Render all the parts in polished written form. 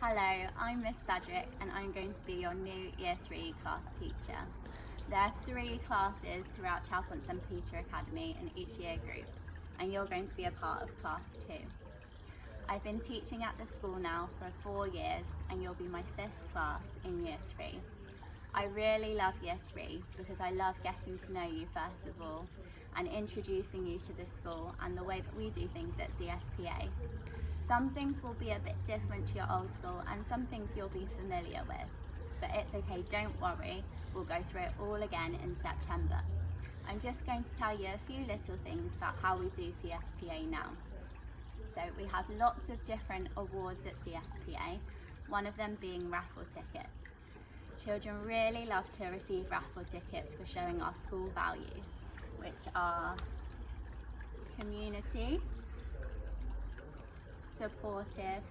Hello, I'm Miss Badrick and I'm going to be your new Year 3 class teacher. There are 3 classes throughout Chalfont St Peter Academy in each year group, and you're going to be a part of class 2. I've been teaching at the school now for 4 years and you'll be my 5th class in Year 3. I really love Year 3 because I love getting to know you first of all and introducing you to the school and the way that we do things at CSPA. Some things will be a bit different to your old school and some things you'll be familiar with, but it's okay, don't worry, we'll go through it all again in September. I'm just going to tell you a few little things about how we do CSPA now. So we have lots of different awards at CSPA, one of them being raffle tickets. Children really love to receive raffle tickets for showing our school values, which are community, supportive,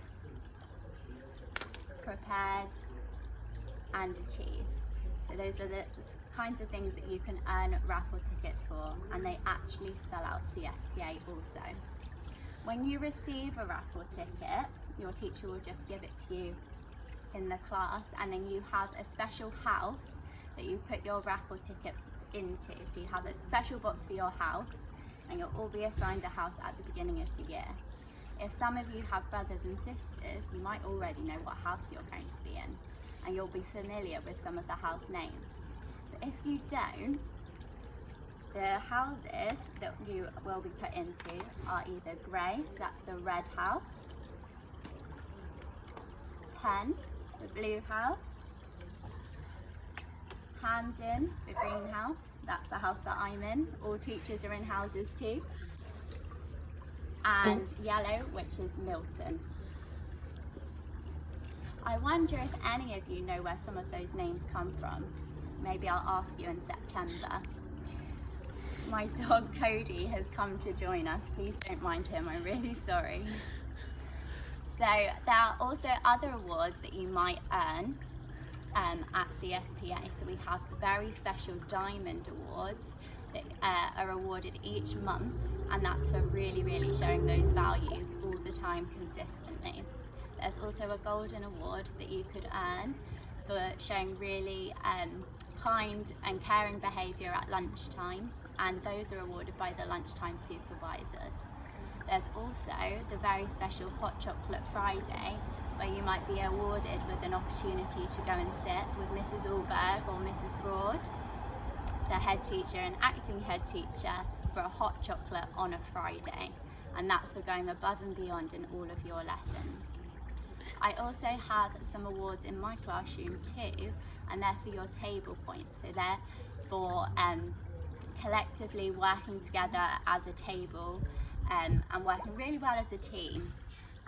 prepared and achieve. So those are the kinds of things that you can earn raffle tickets for, and they actually spell out CSPA also. When you receive a raffle ticket, your teacher will just give it to you in the class, and then you have a special house that you put your raffle tickets into. So you have a special box for your house and you'll all be assigned a house at the beginning of the year. If some of you have brothers and sisters, you might already know what house you're going to be in and you'll be familiar with some of the house names. But if you don't, the houses that you will be put into are either grey, so that's the red house, 10, the blue house, Hamden, the green house, that's the house that I'm in, all teachers are in houses too, and yellow, which is Milton. I wonder if any of you know where some of those names come from. Maybe I'll ask you in September. My dog Cody has come to join us, please don't mind him, I'm really sorry. So there are also other awards that you might earn at CSPA. So we have very special Diamond Awards that are awarded each month, and that's for really showing those values all the time consistently. There's also a Golden Award that you could earn for showing really kind and caring behaviour at lunchtime, and those are awarded by the lunchtime supervisors. There's also the very special Hot Chocolate Friday, where you might be awarded with an opportunity to go and sit with Mrs. Allberg or Mrs. Broad, the head teacher and acting head teacher, for a hot chocolate on a Friday, and that's for going above and beyond in all of your lessons. I also have some awards in my classroom too, and they're for your table points, so they're for collectively working together as a table and working really well as a team.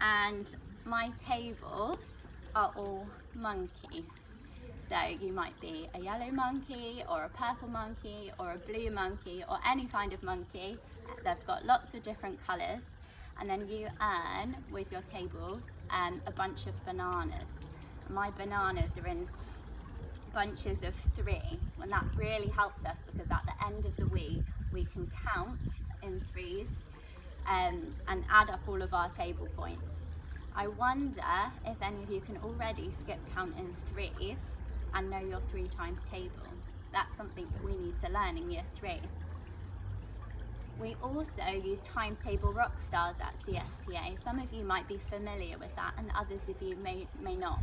And my tables are all monkeys. So you might be a yellow monkey or a purple monkey or a blue monkey or any kind of monkey. They've got lots of different colours, and then you earn with your tables a bunch of bananas. My bananas are in bunches of 3, and that really helps us because at the end of the week we can count in 3s and add up all of our table points. I wonder if any of you can already skip count in 3s and know your 3 times table. That's something that we need to learn in Year 3. We also use times table rock stars at CSPA. Some of you might be familiar with that and others of you may not.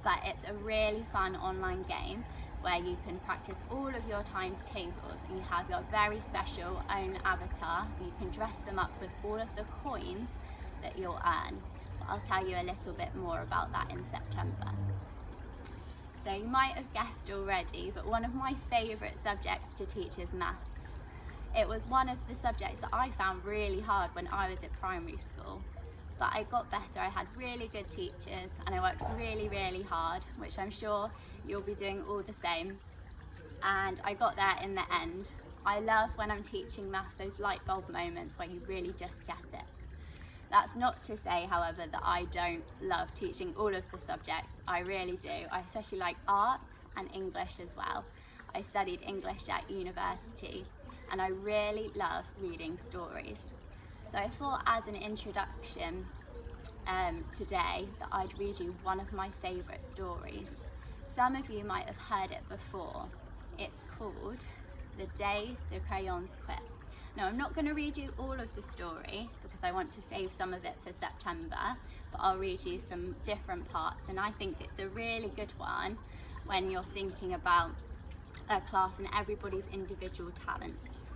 But it's a really fun online game where you can practice all of your times tables, and you have your very special own avatar. You can dress them up with all of the coins that you'll earn. But I'll tell you a little bit more about that in September. So you might have guessed already, but one of my favourite subjects to teach is maths. It was one of the subjects that I found really hard when I was at primary school. But I got better, I had really good teachers and I worked really hard, which I'm sure you'll be doing all the same. And I got there in the end. I love when I'm teaching maths, those light bulb moments where you really just get it. That's not to say, however, that I don't love teaching all of the subjects. I really do. I especially like art and English as well. I studied English at university and I really love reading stories. So I thought as an introduction today that I'd read you one of my favourite stories. Some of you might have heard it before. It's called The Day the Crayons Quit. Now, I'm not going to read you all of the story because I want to save some of it for September, but I'll read you some different parts, and I think it's a really good one when you're thinking about a class and everybody's individual talents.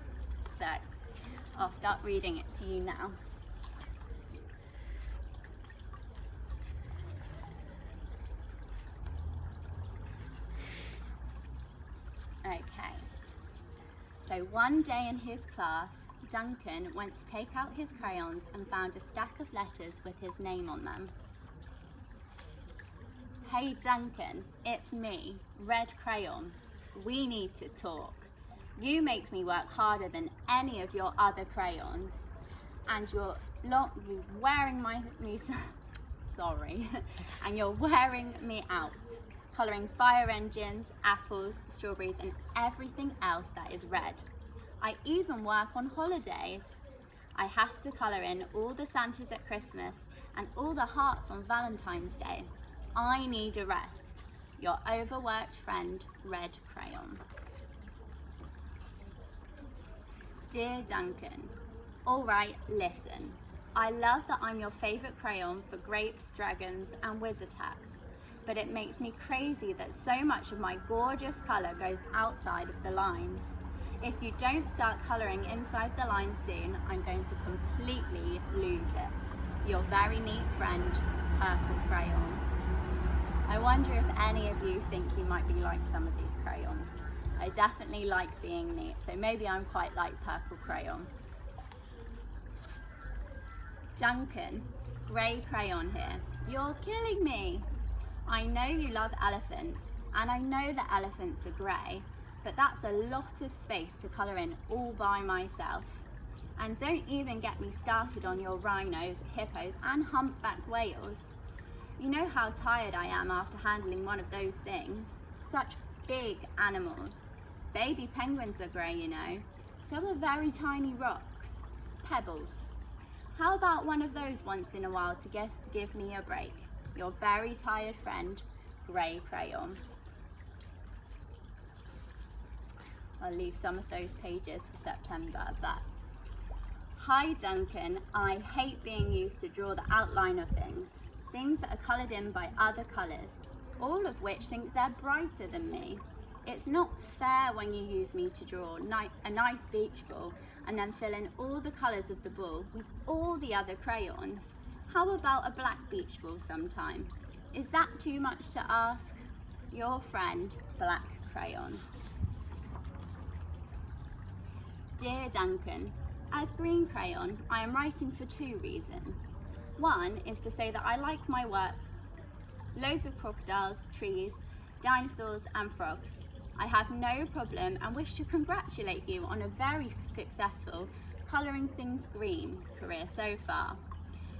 So I'll start reading it to you now. Okay, so one day in his class, Duncan went to take out his crayons and found a stack of letters with his name on them. Hey Duncan, it's me, Red Crayon. We need to talk. You make me work harder than any of your other crayons, and you're wearing and you're wearing me out, colouring fire engines, apples, strawberries, and everything else that is red. I even work on holidays. I have to colour in all the Santas at Christmas and all the hearts on Valentine's Day. I need a rest. Your overworked friend, Red Crayon. Dear Duncan, all right, listen. I love that I'm your favourite crayon for grapes, dragons and wizard hats, but it makes me crazy that so much of my gorgeous colour goes outside of the lines. If you don't start colouring inside the lines soon, I'm going to completely lose it. Your very neat friend, Purple Crayon. I wonder if any of you think you might be like some of these crayons. I definitely like being neat, so maybe I'm quite like Purple Crayon. Duncan, Grey Crayon here. You're killing me. I know you love elephants, and I know that elephants are grey, but that's a lot of space to colour in all by myself. And don't even get me started on your rhinos, hippos and humpback whales. You know how tired I am after handling one of those things. Such big animals. Baby penguins are grey, you know. So are very tiny rocks, pebbles. How about one of those once in a while to give me a break? Your very tired friend, Grey Crayon. I'll leave some of those pages for September, but hi Duncan, I hate being used to draw the outline of things that are coloured in by other colours, all of which think they're brighter than me. It's not fair when you use me to draw a nice beach ball and then fill in all the colours of the ball with all the other crayons. How about a black beach ball sometime? Is that too much to ask? Your friend, Black Crayon. Dear Duncan, as Green Crayon, I am writing for two reasons. One is to say that I like my work. Loads of crocodiles, trees, dinosaurs and frogs. I have no problem and wish to congratulate you on a very successful colouring things green career so far.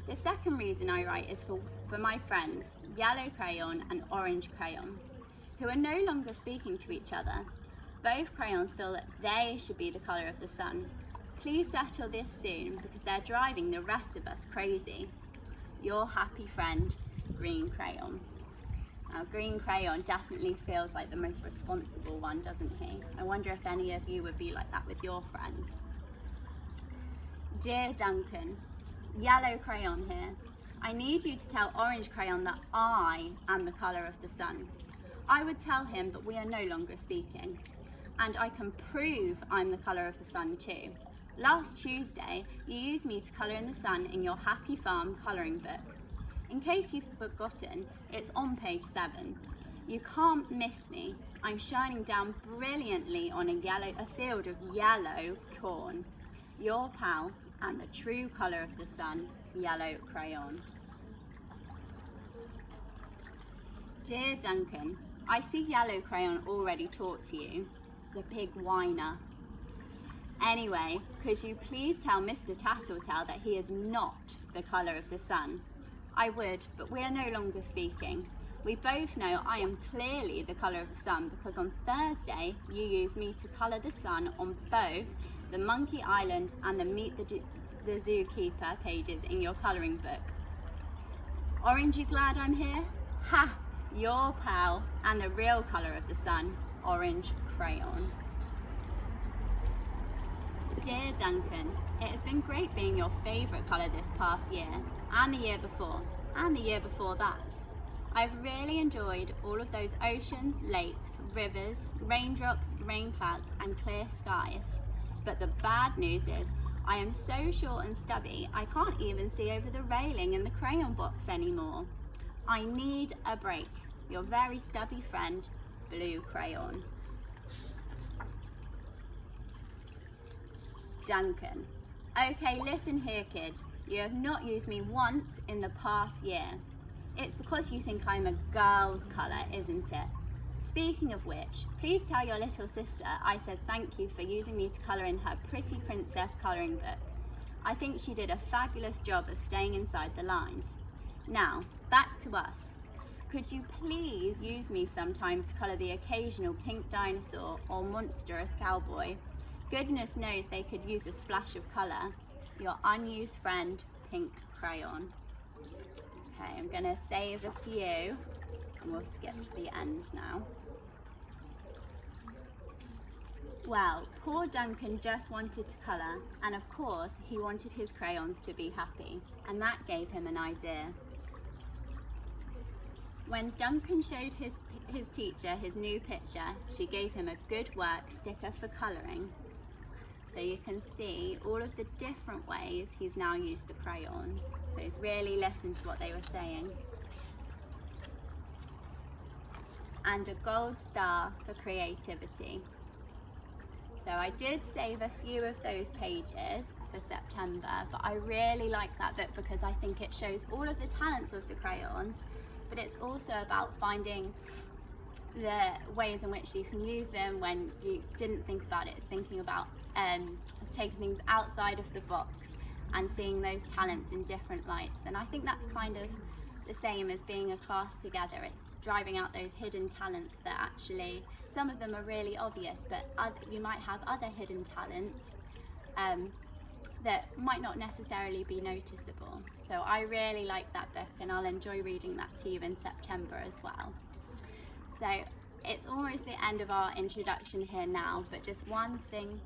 The second reason I write is for my friends, Yellow Crayon and Orange Crayon, who are no longer speaking to each other. Both crayons feel that they should be the colour of the sun. Please settle this soon because they're driving the rest of us crazy. Your happy friend, Green Crayon. Now, Green Crayon definitely feels like the most responsible one, doesn't he? I wonder if any of you would be like that with your friends. Dear Duncan, Yellow Crayon here. I need you to tell Orange Crayon that I am the colour of the sun. I would tell him, but we are no longer speaking. And I can prove I'm the colour of the sun too. Last Tuesday, you used me to colour in the sun in your Happy Farm colouring book. In case you've forgotten, it's on page 7. You can't miss me. I'm shining down brilliantly on a field of yellow corn. Your pal and the true colour of the sun, Yellow Crayon. Dear Duncan, I see Yellow Crayon already talk to you. The big whiner. Anyway, could you please tell Mr. Tattletale that he is not the colour of the sun? I would, but we are no longer speaking. We both know I am clearly the colour of the sun because on Thursday you used me to colour the sun on both the Monkey Island and the Meet the Zookeeper pages in your colouring book. Orange, you glad I'm here? Ha! Your pal and the real colour of the sun, orange crayon. Dear Duncan, it has been great being your favourite colour this past year, and the year before, and the year before that. I've really enjoyed all of those oceans, lakes, rivers, raindrops, rain clouds and clear skies. But the bad news is, I am so short and stubby, I can't even see over the railing in the crayon box anymore. I need a break. Your very stubby friend, Blue Crayon. Duncan. Okay, listen here, kid. You have not used me once in the past year. It's because you think I'm a girl's colour, isn't it? Speaking of which, please tell your little sister I said thank you for using me to colour in her pretty princess colouring book. I think she did a fabulous job of staying inside the lines. Now, back to us. Could you please use me sometime to colour the occasional pink dinosaur or monstrous cowboy? Goodness knows they could use a splash of colour. Your unused friend, Pink Crayon. Okay, I'm going to save a few and we'll skip to the end now. Well, poor Duncan just wanted to colour, and of course he wanted his crayons to be happy, and that gave him an idea. When Duncan showed his teacher his new picture, she gave him a good work sticker for colouring. So you can see all of the different ways he's now used the crayons. So he's really listened to what they were saying. And a gold star for creativity. So I did save a few of those pages for September, but I really like that book because I think it shows all of the talents of the crayons, but it's also about finding the ways in which you can use them when you didn't think about it. It's thinking about it's taking things outside of the box and seeing those talents in different lights. And I think that's kind of the same as being a class together. It's driving out those hidden talents that actually, some of them are really obvious, but you might have other hidden talents that might not necessarily be noticeable. So I really like that book and I'll enjoy reading that to you in September as well. So it's almost the end of our introduction here now, but just one thing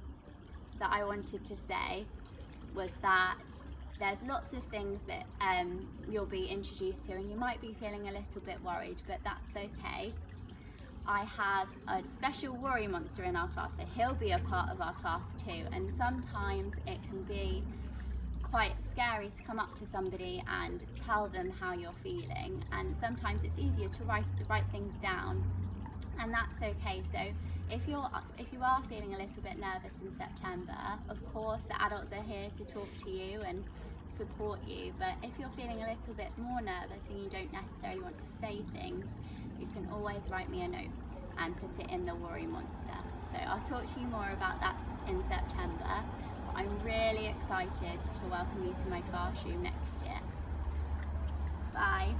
that I wanted to say was that there's lots of things that you'll be introduced to and you might be feeling a little bit worried, but that's okay. I have a special worry monster in our class, so he'll be a part of our class too, and sometimes it can be quite scary to come up to somebody and tell them how you're feeling, and sometimes it's easier to write things down, and that's okay. So if you are feeling a little bit nervous in September, of course the adults are here to talk to you and support you, but if you're feeling a little bit more nervous and you don't necessarily want to say things, you can always write me a note and put it in the worry monster. So I'll talk to you more about that in September. I'm really excited to welcome you to my classroom next year. Bye.